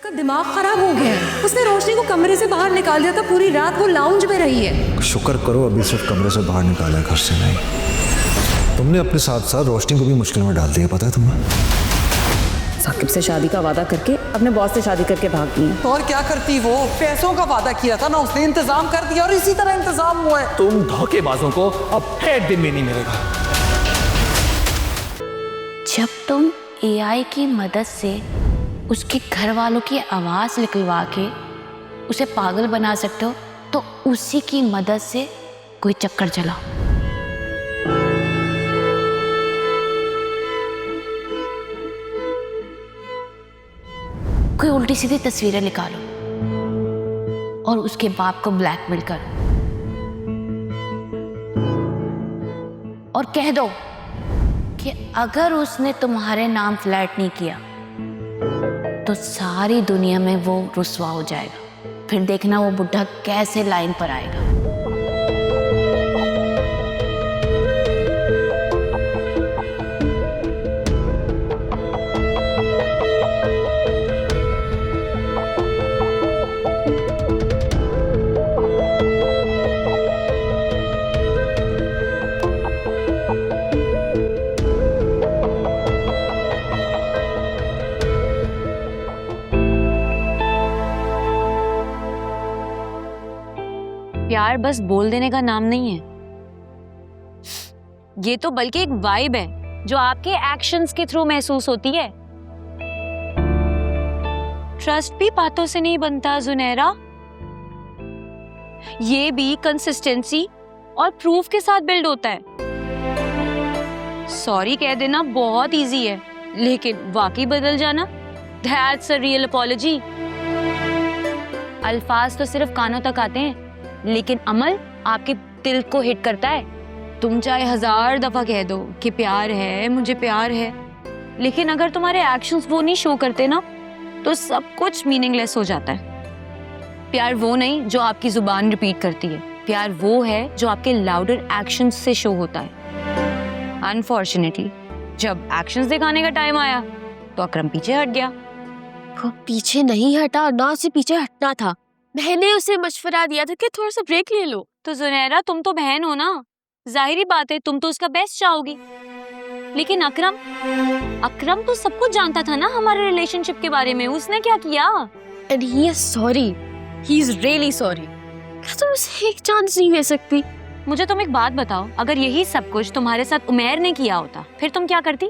उसका दिमाग खराब हो गया है। उसने रोशनी को कमरे से बाहर निकाल दिया था, पूरी रात वो लाउंज में रही है। शुक्र करो अभी सिर्फ कमरे से बाहर निकाला, घर से नहीं। तुमने अपने साथ साथ रोशनी को भी मुश्किल में डाल दिया, पता है तुम्हें? साकिब से शादी का वादा करके अपने बॉस से शादी करके भाग गई। तो और क्या करती वो? पैसों का वादा किया था ना उसने, इंतजाम कर दिया और इसी तरह इंतजाम हुआ है। तुम धोखेबाजों को अब 1 दिन भी नहीं मिलेगा। जब तुम एआई की मदद से उसके घर वालों की आवाज़ निकलवा के उसे पागल बना सकते हो, तो उसी की मदद से कोई चक्कर चलाओ। कोई उल्टी सीधी तस्वीरें निकालो और उसके बाप को ब्लैकमेल करो और कह दो कि अगर उसने तुम्हारे नाम फ्लैट नहीं किया तो सारी दुनिया में वो रुस्वा हो जाएगा। फिर देखना वो बुढ़ा कैसे लाइन पर आएगा। प्यार बस बोल देने का नाम नहीं है, ये तो बल्कि एक वाइब है जो आपके एक्शंस के थ्रू महसूस होती है। ट्रस्ट भी बातों से नहीं बनता जुनैरा, ये भी कंसिस्टेंसी और प्रूफ के साथ बिल्ड होता है। सॉरी कह देना बहुत इजी है, लेकिन वाकई बदल जाना, दैट्स अ रियल अपॉलजी। अल्फाज तो सिर्फ कानों तक आते हैं, लेकिन अमल आपके दिल को हिट करता है। तुम चाहे 1000 दफा कह दो कि प्यार है, मुझे प्यार है, लेकिन अगर तुम्हारे एक्शंस वो नहीं शो करते ना, तो सब कुछ मीनिंगलेस हो जाता है। प्यार वो नहीं जो आपकी जुबान रिपीट करती है, प्यार वो है जो आपके लाउडर एक्शंस से शो होता है। अनफॉर्चुनेटली जब एक्शंस दिखाने का टाइम आया तो अकरम पीछे हट गया। वो पीछे नहीं हटा, ना से पीछे हटना था। मैंने उसे मशवरा दिया था कि थोड़ा सा ब्रेक ले लो। तो जुनैरा तुम तो बहन हो ना, जाहिरी बात है तुम तो उसका बेस्ट चाहोगी। लेकिन अकरम तो सब कुछ जानता था ना हमारे रिलेशनशिप के बारे में, उसने क्या किया? And he is sorry. He is really sorry. क्या तुम उसे एक चांस नहीं दे सकती? मुझे तुम एक बात बताओ, अगर यही सब कुछ तुम्हारे साथ उमैर ने किया होता फिर तुम क्या करती?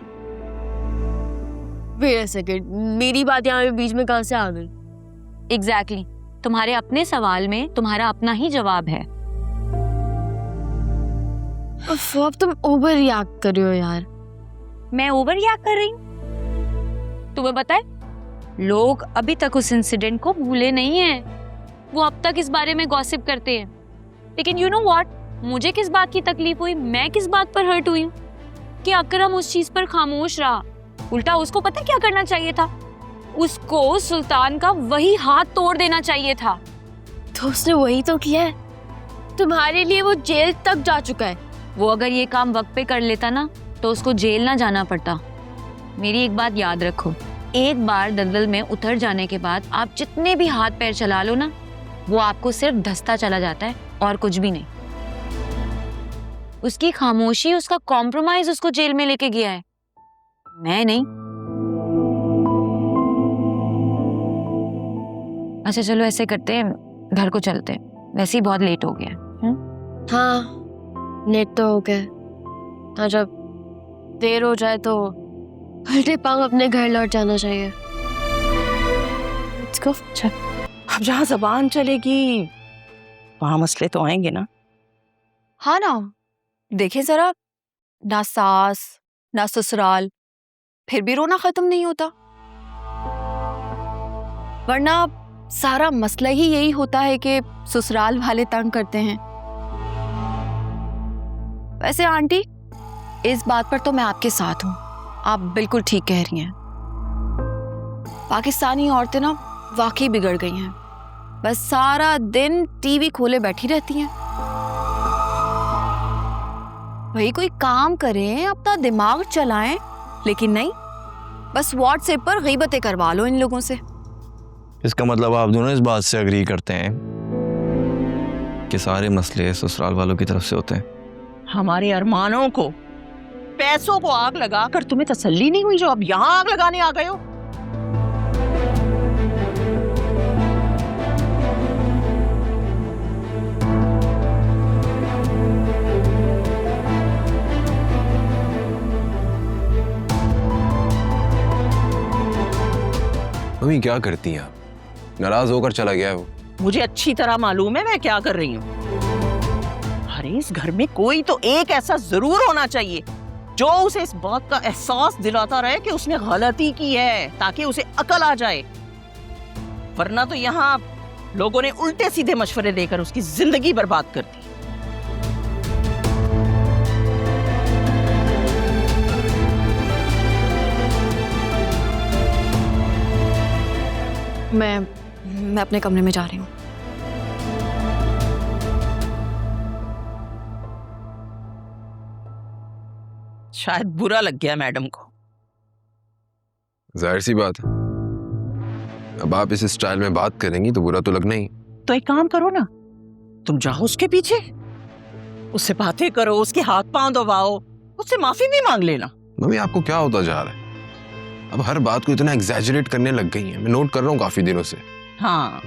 Wait a second, मेरी बात यहाँ बीच में कहाँ से आ गई? Exactly. तुम्हारे अपने सवाल में तुम्हारा अपना ही जवाब है। अब तुम ओवर रिएक्ट कर रहे हो यार। मैं ओवर रिएक्ट कर रही हूँ? तुम्हें पता है लोग अभी तक उस इंसिडेंट को भूले नहीं हैं। वो अब तक इस बारे में गॉसिप करते हैं। लेकिन यू नो व्हाट, मुझे किस बात की तकलीफ हुई, मैं किस बात पर हर्ट हुई हूँ कि अकरम उस चीज पर खामोश रहा। उल्टा उसको पता क्या करना चाहिए था? उसको सुल्तान का वही हाथ तोड़ देना चाहिए था। तो उसने वही तो किया है। तुम्हारे लिए वो जेल तक जा चुका है। वो अगर ये काम वक्त पे कर लेता ना तो उसको जेल ना जाना पड़ता। मेरी एक बात याद रखो, एक बार दलदल में उतर जाने के बाद आप जितने भी हाथ पैर चला लो ना, वो आपको सिर्फ धंसता चला जाता है और कुछ भी नहीं। उसकी खामोशी, उसका कॉम्प्रोमाइज उसको जेल में लेके गया है, मैं नहीं। अच्छा चलो ऐसे करते हैं, घर को चलते हैं, वैसे ही बहुत लेट हो गया। हाँ लेट तो हो गया, और जब देर हो जाए तो उल्टे पांव अपने घर लौट जाना चाहिए। Let's go. अब जहाँ जबान चलेगी वहाँ मसले तो आएंगे ना। हाँ ना, देखे जरा, ना सास ना ससुराल, फिर भी रोना खत्म नहीं होता। वरना सारा मसला ही यही होता है कि ससुराल वाले तंग करते हैं। वैसे आंटी, इस बात पर तो मैं आपके साथ हूँ, आप बिल्कुल ठीक कह रही हैं। पाकिस्तानी औरतें ना वाकई बिगड़ गई हैं, बस सारा दिन टीवी खोले बैठी रहती हैं। भाई कोई काम करें, अपना दिमाग चलाएं, लेकिन नहीं, बस व्हाट्सएप पर गीबतें करवा लो इन लोगों से। इसका मतलब आप दोनों इस बात से अग्री करते हैं कि सारे मसले ससुराल वालों की तरफ से होते हैं। हमारे अरमानों को, पैसों को आग लगाकर तुम्हें तसल्ली नहीं हुई जो अब यहाँ आग लगाने आ गए हो? मम्मी क्या करती हैं आप? नाराज होकर चला गया है वो। मुझे अच्छी तरह मालूम है मैं क्या कर रही हूँ। अरे इस घर में कोई तो एक ऐसा जरूर होना चाहिए जो उसे इस बात का एहसास दिलाता रहे कि उसने गलती की है, ताकि उसे अकल आ जाए। वरना तो यहाँ लोगों ने उल्टे सीधे मशवरे देकर उसकी जिंदगी बर्बाद कर दी। मैं अपने कमरे में जा रही हूँ। शायद बुरा लग गया मैडम को। जाहिर सी बात है, अब आप इस स्टाइल में बात करेंगी तो बुरा तो लगना ही। तो एक काम करो ना, तुम जाओ उसके पीछे, उससे बातें करो, उसके हाथ पांव दबाओ, उससे माफी भी मांग लेना। मम्मी आपको क्या होता जा रहा है? अब हर बात को इतना एग्जैजरेट करने लग गई हैं। मैं नोट कर रहा हूँ काफी दिनों से। हाँ,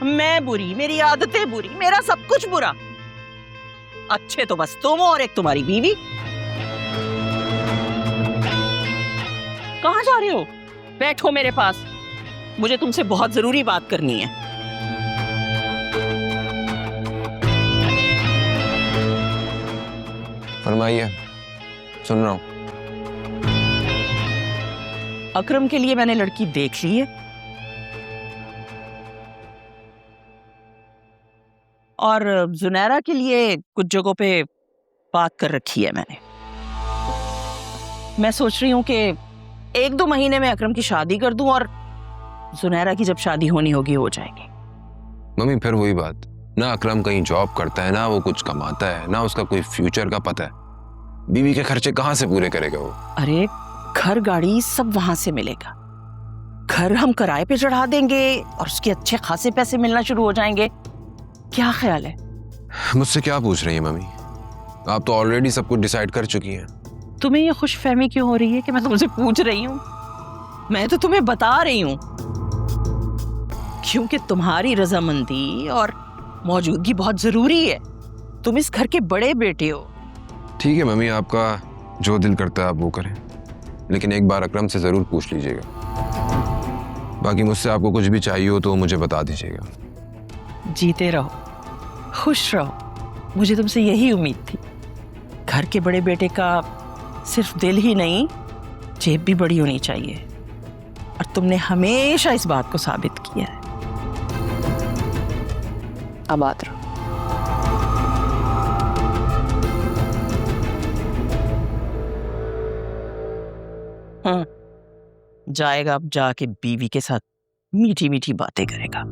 मैं बुरी, मेरी आदतें बुरी, मेरा सब कुछ बुरा। अच्छे तो बस तुम और एक तुम्हारी बीवी। कहाँ जा रहे हो? बैठो मेरे पास, मुझे तुमसे बहुत जरूरी बात करनी है। फरमाइए, सुन रहा हूँ। अकरम के लिए मैंने लड़की देख ली है और जुनैरा के लिए कुछ जगहों पे बात कर रखी है मैंने। मैं सोच रही हूँ कि 1-2 महीने में अकरम की शादी कर दूं और जुनैरा की जब शादी होनी होगी हो जाएगी। मम्मी फिर वही बात, ना अकरम कहीं जॉब करता है, ना वो कुछ कमाता है, ना उसका कोई फ्यूचर का पता है। बीवी के खर्चे कहाँ से पूरे करेगा वो? अरे घर गाड़ी सब वहां से मिलेगा। घर हम किराए पे चढ़ा देंगे और उसके अच्छे खासे पैसे मिलना शुरू हो जाएंगे। क्या ख्याल है? मुझसे क्या पूछ रही है मम्मी? आप तो ऑलरेडी सब कुछ डिसाइड कर चुकी हैं। तुम्हें ये खुशफहमी क्यों हो रही है कि मैं तुमसे पूछ रही हूँ? मैं तो तुम्हें बता रही हूँ, क्योंकि तुम्हारी रजामंदी और मौजूदगी बहुत जरूरी है। तुम इस घर के बड़े बेटे हो। ठीक है मम्मी, आपका जो दिल करता है आप वो करें, लेकिन एक बार अकरम से जरूर पूछ लीजिएगा। बाकी मुझसे आपको कुछ भी चाहिए हो तो मुझे बता दीजिएगा। जीते रहो, खुश रहो, मुझे तुमसे यही उम्मीद थी। घर के बड़े बेटे का सिर्फ दिल ही नहीं, जेब भी बड़ी होनी चाहिए, और तुमने हमेशा इस बात को साबित किया है। आबाद रहो। हाँ, जाएगा अब जाके बीवी के साथ मीठी मीठी बातें करेगा।